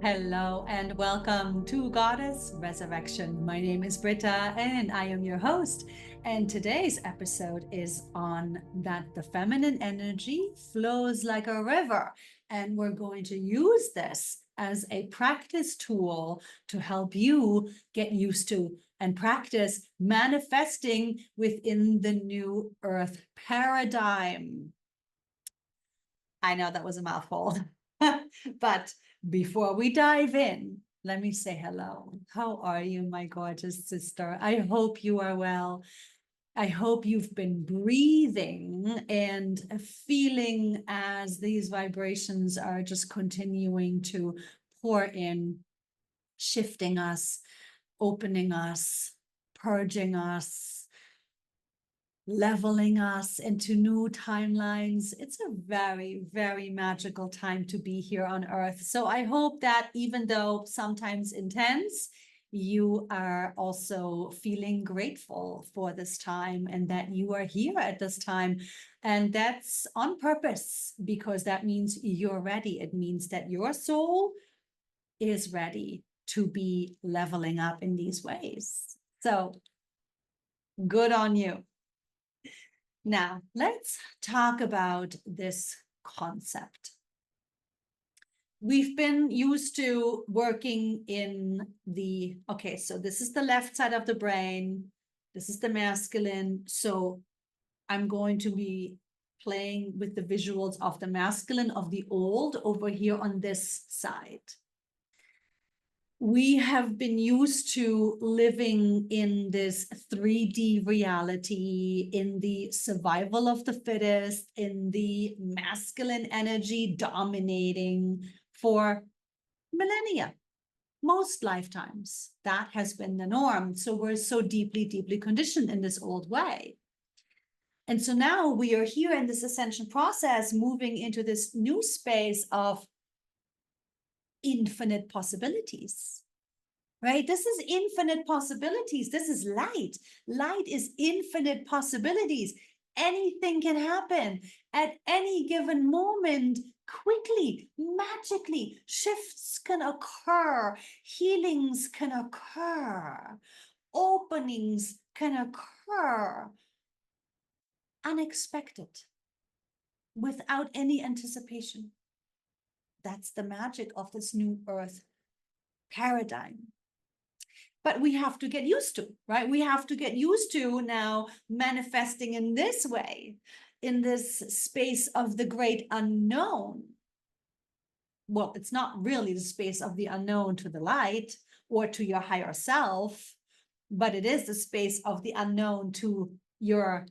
Hello and welcome to Goddess Resurrection. My name is Britta and I am your host. And today's episode is on that the feminine energy flows like a river. And we're going to use this as a practice tool to help you get used to and practice manifesting within the new earth paradigm. I know that was a mouthful, but before we dive in, let me say hello. How are you, my gorgeous sister? I hope you are well. I hope you've been breathing and feeling as these vibrations are just continuing to pour in, shifting us, opening us, purging us, leveling us into new timelines. It's a very, very magical time to be here on Earth. So I hope that even though sometimes intense, you are also feeling grateful for this time and that you are here at this time. And that's on purpose because that means you're ready. It means that your soul is ready to be leveling up in these ways. So good on you. Now, let's talk about this concept. We've been used to working in the, okay, so this is the left side of the brain. This is the masculine. So I'm going to be playing with the visuals of the masculine of the old over here on this side. We have been used to living in this 3D reality, in the survival of the fittest, in the masculine energy dominating for millennia, most lifetimes. That has been the norm. So we're so deeply, deeply conditioned in this old way. And so now we are here in this ascension process, moving into this new space of infinite possibilities, right? This is infinite possibilities. This is light. Light is infinite possibilities. Anything can happen at any given moment, quickly, magically. Shifts can occur, healings can occur, openings can occur, unexpected, without any anticipation. That's the magic of this new earth paradigm. But we have to get used to, right? We have to get used to now manifesting in this way, in this space of the great unknown. Well, it's not really the space of the unknown to the light or to your higher self, but it is the space of the unknown to your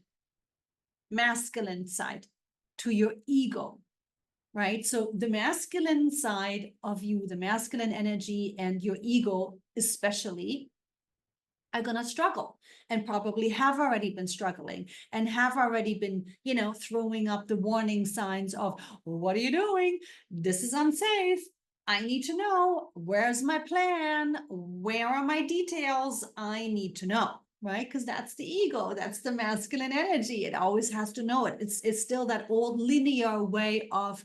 masculine side, to your ego, right? So the masculine side of you, the masculine energy and your ego especially are going to struggle and probably have already been struggling and have already been, throwing up the warning signs of, what are you doing? This is unsafe. I need to know. Where's my plan? Where are my details? I need to know, right? Because that's the ego. That's the masculine energy. It always has to know it. It's still that old linear way of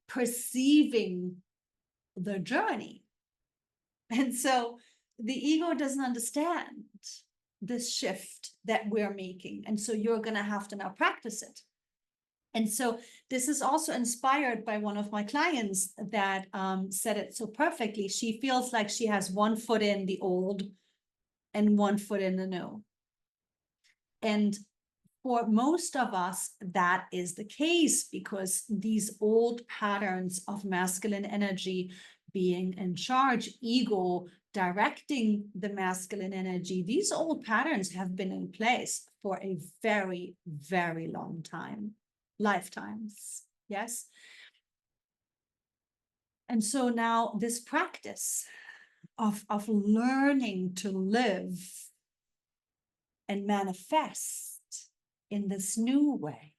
perceiving the journey. And so the ego doesn't understand this shift that we're making. And so you're going to have to now practice it. And so this is also inspired by one of my clients that said it so perfectly. She feels like she has one foot in the old and one foot in the new. And for most of us, that is the case because these old patterns of masculine energy being in charge, ego directing the masculine energy, these old patterns have been in place for a very, very long time, lifetimes, yes? And so now this practice of learning to live and manifest in this new way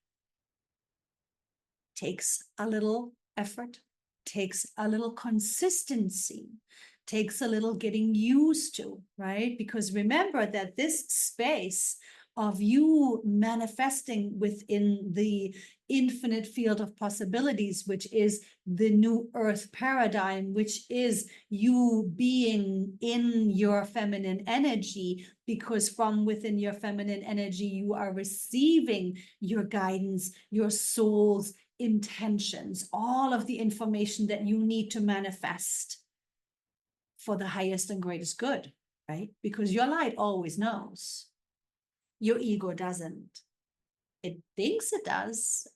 takes a little effort, takes a little consistency, takes a little getting used to, right? Because remember that this space of you manifesting within the infinite field of possibilities, which is the new earth paradigm, which is you being in your feminine energy, because from within your feminine energy, you are receiving your guidance, your soul's intentions, all of the information that you need to manifest for the highest and greatest good, right? Because your light always knows. Your ego doesn't. It thinks it does,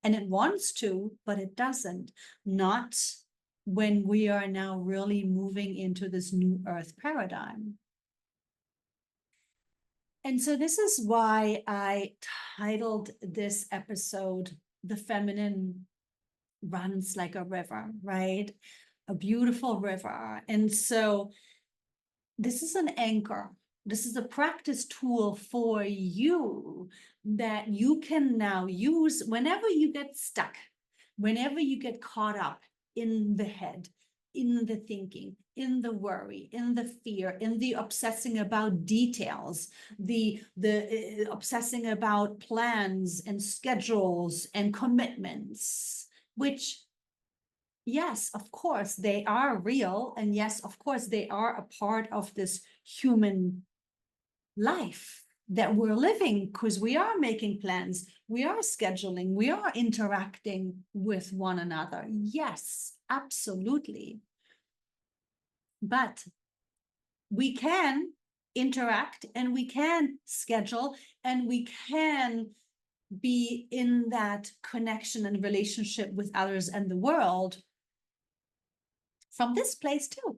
and it wants to, but it doesn't. Not when we are now really moving into this new earth paradigm. And so this is why I titled this episode, The Feminine Runs Like a River, right? A beautiful river. And so this is an anchor. This is a practice tool for you that you can now use whenever you get stuck, whenever you get caught up in the head, in the thinking, in the worry, in the fear, in the obsessing about details, the obsessing about plans and schedules and commitments, which, yes, of course, they are real. And yes, of course, they are a part of this human life that we're living, because we are making plans, we are scheduling, we are interacting with one another. Yes, absolutely. But we can interact and we can schedule and we can be in that connection and relationship with others and the world from this place too.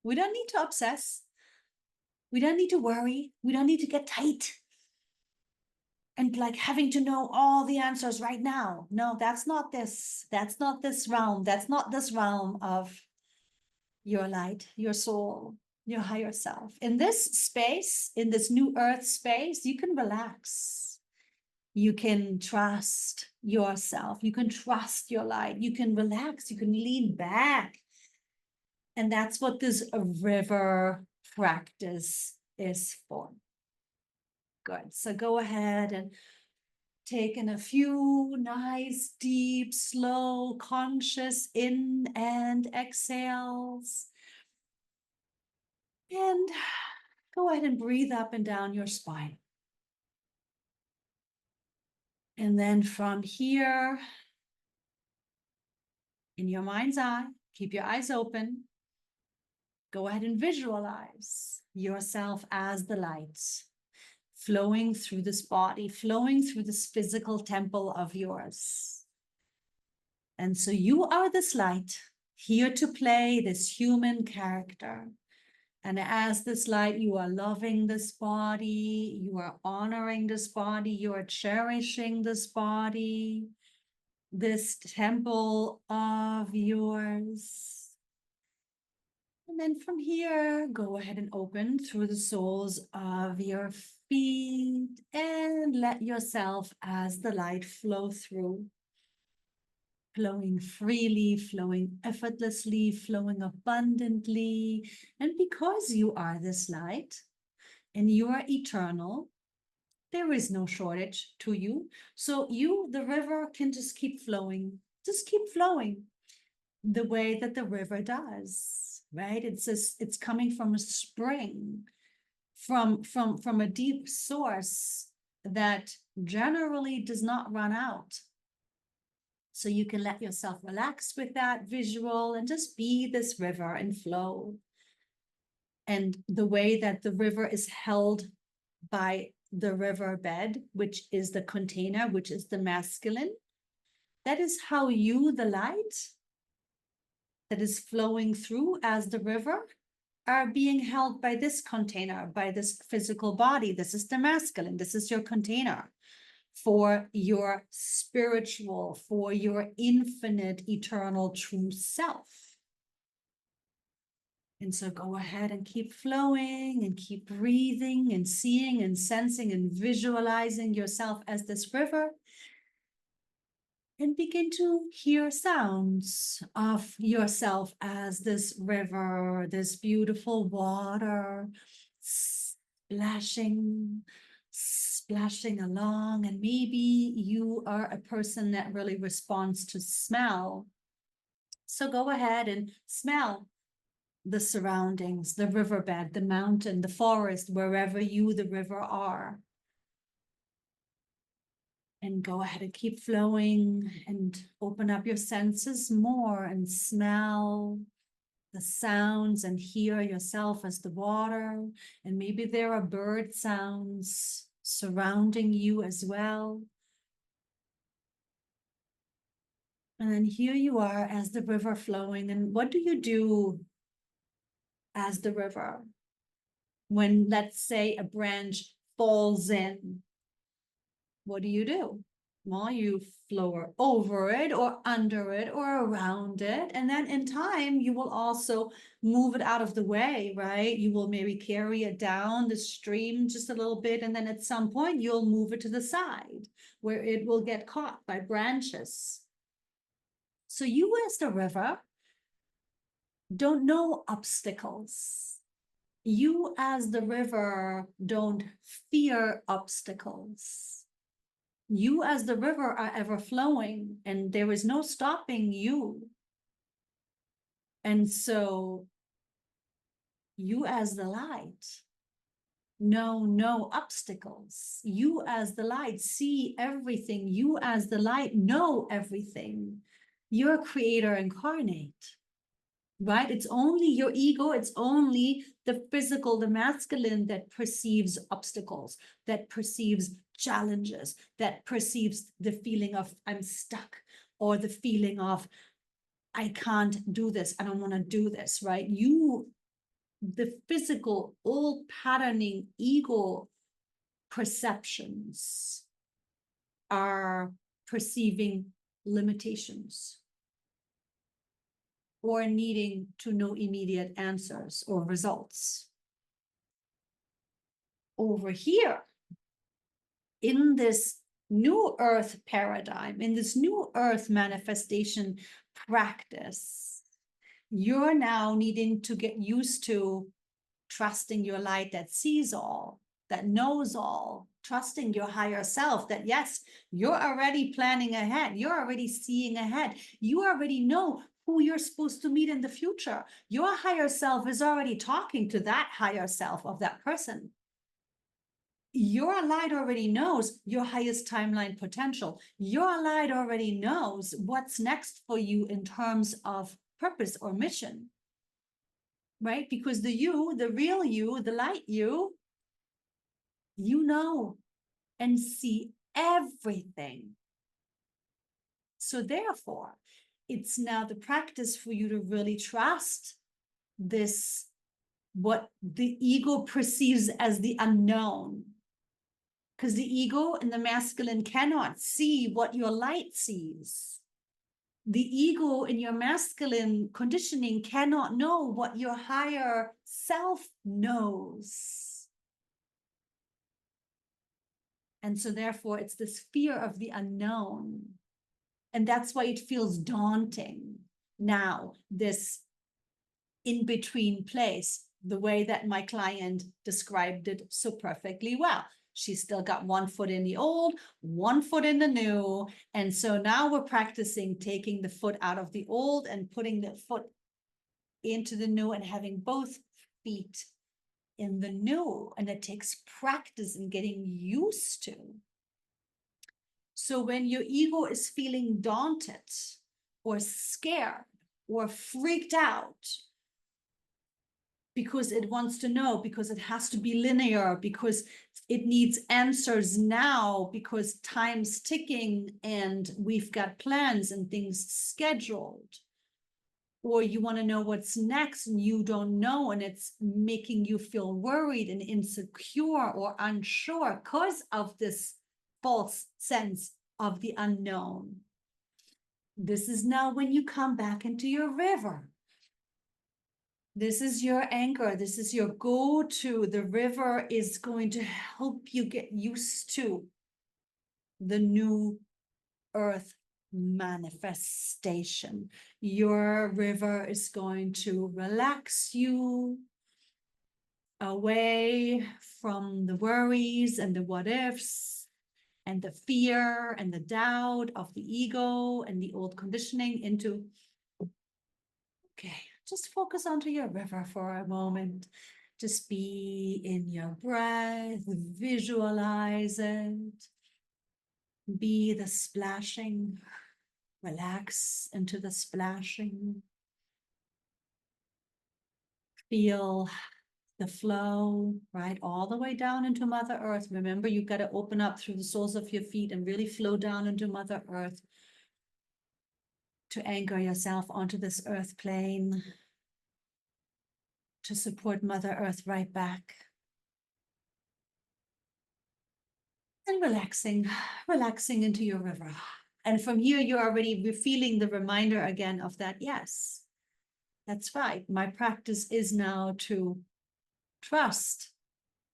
We don't need to obsess. We don't need to worry. We don't need to get tight and like having to know all the answers right now. No, that's not this. That's not this realm. That's not this realm of your light, your soul, your higher self. In this space, in this new earth space, you can relax. You can trust yourself. You can trust your light. You can relax. You can lean back. And that's what this river practice is for. Good. So go ahead and take in a few nice, deep, slow, conscious in and exhales. And go ahead and breathe up and down your spine. And then from here, in your mind's eye, keep your eyes open. Go ahead and visualize yourself as the light, flowing through this body, flowing through this physical temple of yours. And so you are this light, here to play this human character. And as this light, you are loving this body, you are honoring this body, you are cherishing this body, this temple of yours. And then from here, go ahead and open through the soles of your feet and let yourself as the light flow through, flowing freely, flowing effortlessly, flowing abundantly. And because you are this light and you are eternal, there is no shortage to you. So you, the river, can just keep flowing the way that the river does, right? It's coming from a spring, from a deep source that generally does not run out. So you can let yourself relax with that visual and just be this river and flow. And the way that the river is held by the riverbed, which is the container, which is the masculine, that is how you, the light that is flowing through as the river, are being held by this container, by this physical body. This is the masculine. This is your container for your spiritual, for your infinite, eternal, true self. And so go ahead and keep flowing and keep breathing and seeing and sensing and visualizing yourself as this river. And begin to hear sounds of yourself as this river, this beautiful water splashing splashing along, and maybe you are a person that really responds to smell. So go ahead and smell the surroundings, the riverbed, the mountain, the forest, wherever you, the river, are. And go ahead and keep flowing and open up your senses more and smell the sounds and hear yourself as the water. And maybe there are bird sounds surrounding you as well. And then here you are as the river flowing. And what do you do as the river when, let's say, a branch falls in? What do? Well, you flow over it or under it or around it. And then in time, you will also move it out of the way, right? You will maybe carry it down the stream just a little bit. And then at some point, you'll move it to the side where it will get caught by branches. So you as the river don't know obstacles. You as the river don't fear obstacles. You as the river are ever flowing, and there is no stopping you. And so you as the light know no obstacles. You as the light see everything. You as the light know everything. You're a creator incarnate, right? It's only your ego. It's only the physical, the masculine that perceives obstacles, that perceives challenges, that perceives the feeling of I'm stuck, or the feeling of I can't do this, I don't want to do this, right? You, the physical, old patterning ego perceptions are perceiving limitations or needing to know immediate answers or results. Over here, in this new earth paradigm, in this new earth manifestation practice, you're now needing to get used to trusting your light that sees all, that knows all, trusting your higher self that yes, you're already planning ahead. You're already seeing ahead. You already know who you're supposed to meet in the future. Your higher self is already talking to that higher self of that person. Your light already knows your highest timeline potential. Your light already knows what's next for you in terms of purpose or mission, right? Because the you, the real you, the light you know and see everything. So therefore, it's now the practice for you to really trust this, what the ego perceives as the unknown. Because the ego and the masculine cannot see what your light sees. The ego in your masculine conditioning cannot know what your higher self knows. And so therefore, it's this fear of the unknown. And that's why it feels daunting now, this in-between place, the way that my client described it so perfectly well. She's still got one foot in the old, one foot in the new. And so now we're practicing taking the foot out of the old and putting the foot into the new and having both feet in the new. And it takes practice in getting used to. So when your ego is feeling daunted or scared or freaked out, because it wants to know, because it has to be linear, because it needs answers now, because time's ticking and we've got plans and things scheduled. Or you want to know what's next and you don't know, and it's making you feel worried and insecure or unsure because of this false sense of the unknown. This is now when you come back into your river. This is your anchor. This is your go-to. The river is going to help you get used to the new earth manifestation. Your river is going to relax you, away from the worries and the what ifs and the fear and the doubt of the ego and the old conditioning into, okay, just focus onto your river for a moment. Just be in your breath, visualize it, be the splashing, relax into the splashing, feel the flow, right, all the way down into Mother Earth. Remember, you've got to open up through the soles of your feet and really flow down into Mother Earth to anchor yourself onto this earth plane, to support Mother Earth right back. And relaxing into your river. And from here, you're already feeling the reminder again of that. Yes, that's right. My practice is now to trust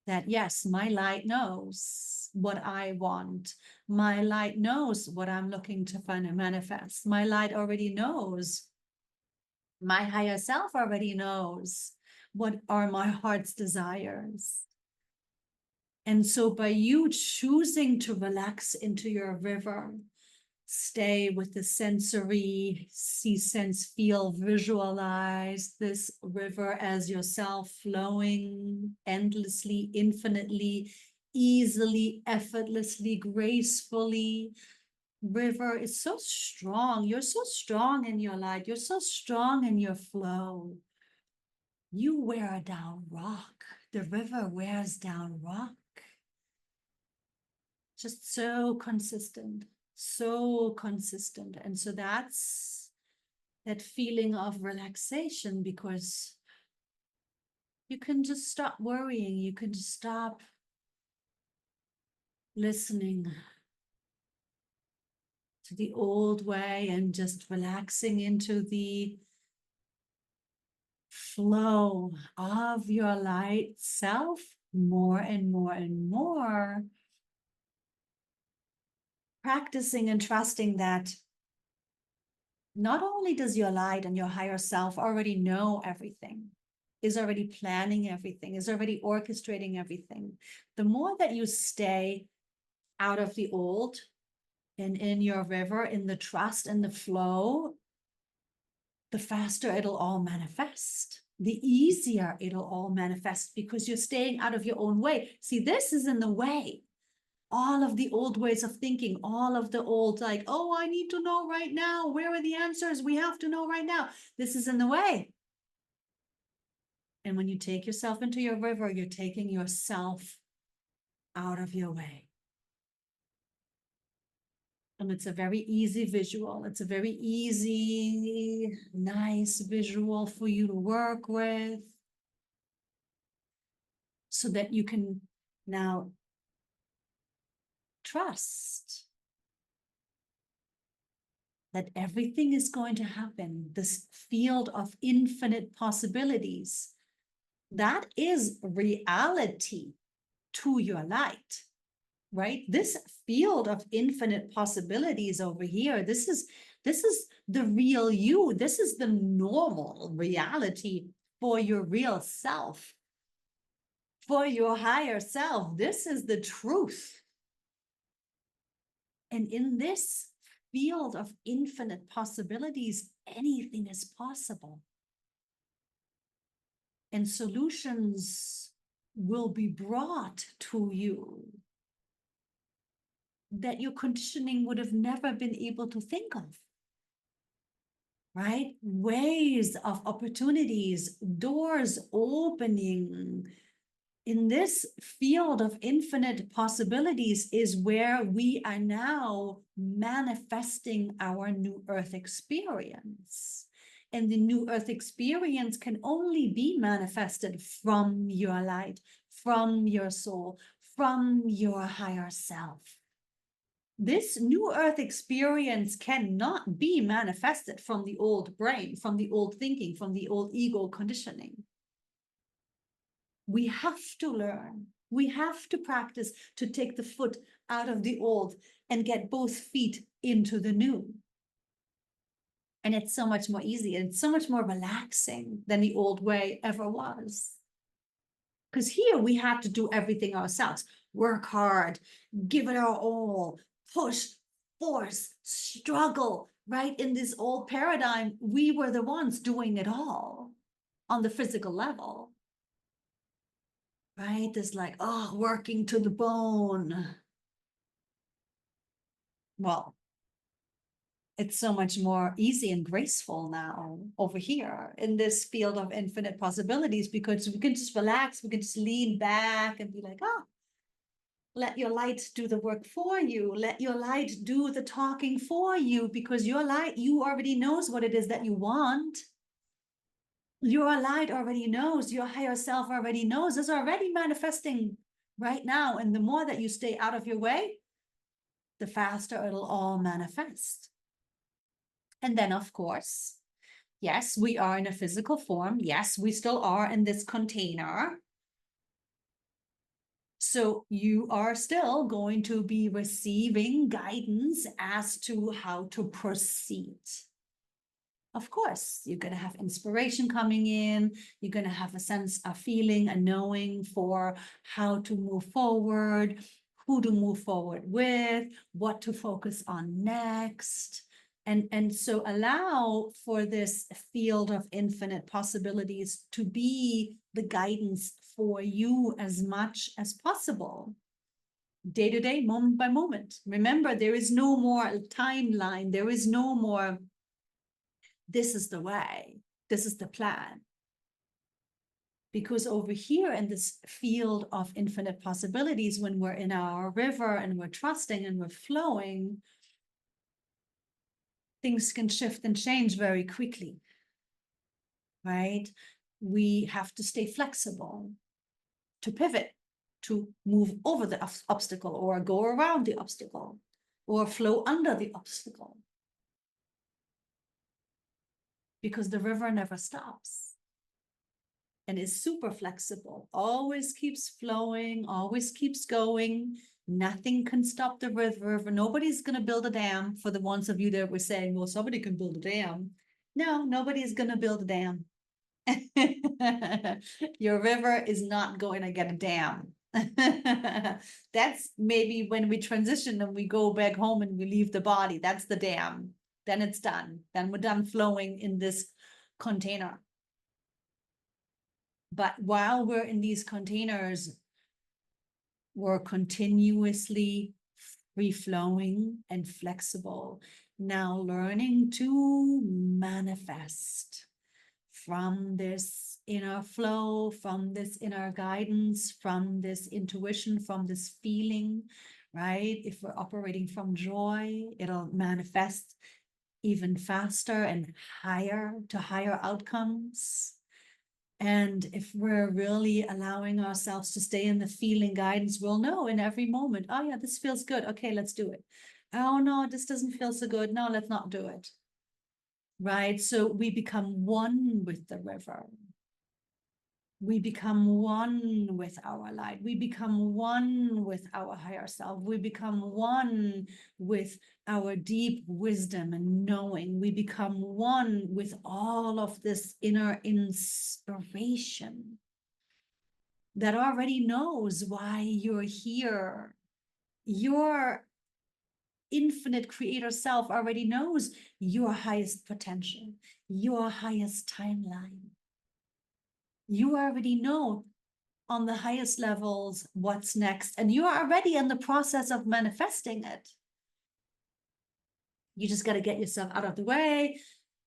that, yes, my light knows what I want. My light knows what I'm looking to find and manifest. My light already knows. My higher self already knows what are my heart's desires. And so by you choosing to relax into your river, stay with the sensory, see, sense, feel, visualize this river as yourself flowing endlessly, infinitely, easily, effortlessly, gracefully. River is so strong. You're so strong in your light. You're so strong in your flow. You wear down rock. The river wears down rock. Just so consistent, so consistent. And so that's that feeling of relaxation, because you can just stop worrying. You can just stop listening to the old way and just relaxing into the flow of your light self more and more and more. Practicing and trusting that not only does your light and your higher self already know everything, is already planning everything, is already orchestrating everything. The more that you stay out of the old and in your river, in the trust and the flow, the faster it'll all manifest. The easier it'll all manifest, because you're staying out of your own way. See, this is in the way. All of the old ways of thinking, all of the old, like, oh, I need to know right now. Where are the answers? We have to know right now. This is in the way. And when you take yourself into your river, you're taking yourself out of your way. And it's a very easy visual. It's a very easy, nice visual for you to work with, so that you can now trust that everything is going to happen. This field of infinite possibilities, that is reality to your light, right? This field of infinite possibilities over here, this is the real you. This is the normal reality for your real self, for your higher self. This is the truth. And in this field of infinite possibilities, anything is possible. And solutions will be brought to you that your conditioning would have never been able to think of, right? Ways of opportunities, doors opening. In this field of infinite possibilities is where we are now manifesting our new earth experience. And the new earth experience can only be manifested from your light, from your soul, from your higher self. This new earth experience cannot be manifested from the old brain, from the old thinking, from the old ego conditioning. We have to learn. We have to practice to take the foot out of the old and get both feet into the new. And it's so much more easy and so much more relaxing than the old way ever was. Because here we had to do everything ourselves, work hard, give it our all, push, force, struggle, right? In this old paradigm, we were the ones doing it all on the physical level, right? This like, oh, working to the bone. Well, it's so much more easy and graceful now over here in this field of infinite possibilities, because we can just relax, we can just lean back and be like, oh, let your light do the work for you. Let your light do the talking for you, because your light, you already knows what it is that you want. Your light already knows, your higher self already knows, it's already manifesting right now. And the more that you stay out of your way, the faster it'll all manifest. And then, of course, yes, we are in a physical form. Yes, we still are in this container. So you are still going to be receiving guidance as to how to proceed. Of course, you're going to have inspiration coming in. You're going to have a sense, a feeling, a knowing for how to move forward, who to move forward with, what to focus on next. And so allow for this field of infinite possibilities to be the guidance for you as much as possible, day to day, moment by moment. Remember, there is no more timeline. There is no more, this is the way, this is the plan. Because over here in this field of infinite possibilities, when we're in our river and we're trusting and we're flowing, things can shift and change very quickly, right? We have to stay flexible, to pivot, to move over the obstacle, or go around the obstacle, or flow under the obstacle. Because the river never stops and is super flexible, always keeps flowing, always keeps going. Nothing can stop the river. Nobody's going to build a dam. For the ones of you that were saying, well, somebody can build a dam. No, nobody's going to build a dam. Your river is not going to get a dam. That's maybe when we transition and we go back home and we leave the body. That's the dam. Then it's done. Then we're done flowing in this container. But while we're in these containers, we're continuously free flowing and flexible. Now learning to manifest from this inner flow, from this inner guidance, from this intuition, from this feeling, right? If we're operating from joy, it'll manifest even faster and higher to higher outcomes. And if we're really allowing ourselves to stay in the feeling guidance, we'll know in every moment, oh yeah, this feels good. Okay, let's do it. Oh no, this doesn't feel so good. No, let's not do it. Right? So we become one with the river. We become one with our light. We become one with our higher self. We become one with our deep wisdom and knowing. We become one with all of this inner inspiration that already knows why you're here. Your infinite creator self already knows your highest potential, your highest timeline. You already know on the highest levels what's next, and you are already in the process of manifesting it. You just got to get yourself out of the way,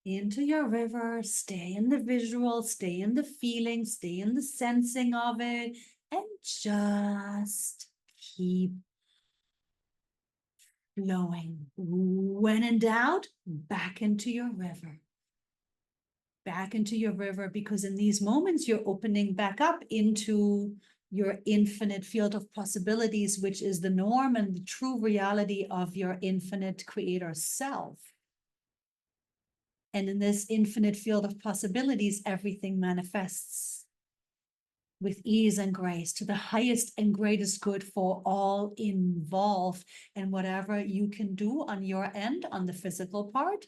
into your river, stay in the visual, stay in the feeling, stay in the sensing of it, and just keep flowing. When in doubt, back into your river. Back into your river, because in these moments you're opening back up into your infinite field of possibilities, which is the norm and the true reality of your infinite creator self. And in this infinite field of possibilities, everything manifests with ease and grace to the highest and greatest good for all involved. And whatever you can do on your end, on the physical part,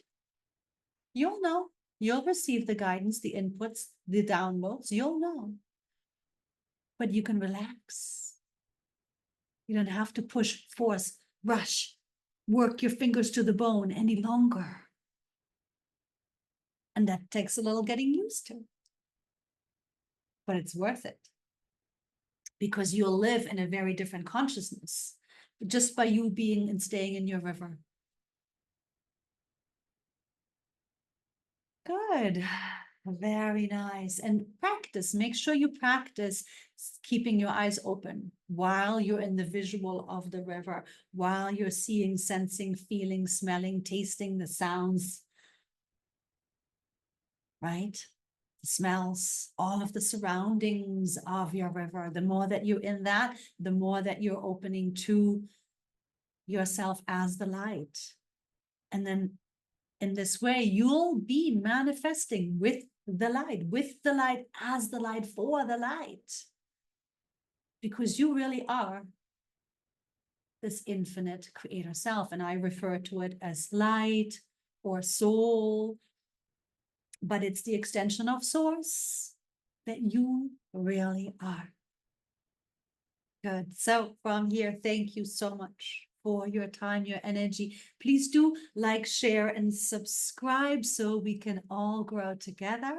you'll know. You'll receive the guidance, the inputs, the downloads, you'll know. but you can relax. You don't have to push, force, rush, work your fingers to the bone any longer. And that takes a little getting used to. But it's worth it. Because you'll live in a very different consciousness just by you being and staying in your river. Good. Very nice. And practice. Make sure you practice keeping your eyes open while you're in the visual of the river, while you're seeing, sensing, feeling, smelling, tasting the sounds, right? The smells, all of the surroundings of your river. The more that you're in that, the more that you're opening to yourself as the light. And then in this way, you'll be manifesting with the light as the light for the light. Because you really are this infinite creator self. And I refer to it as light or soul, but it's the extension of source that you really are. Good. So from here, thank you so much for your time, your energy. Please do like, share, and subscribe so we can all grow together.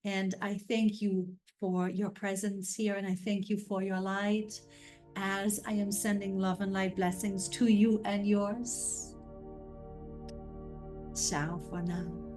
And I thank you for your presence here, and I thank you for your light as I am sending love and light blessings to you and yours. Ciao for now.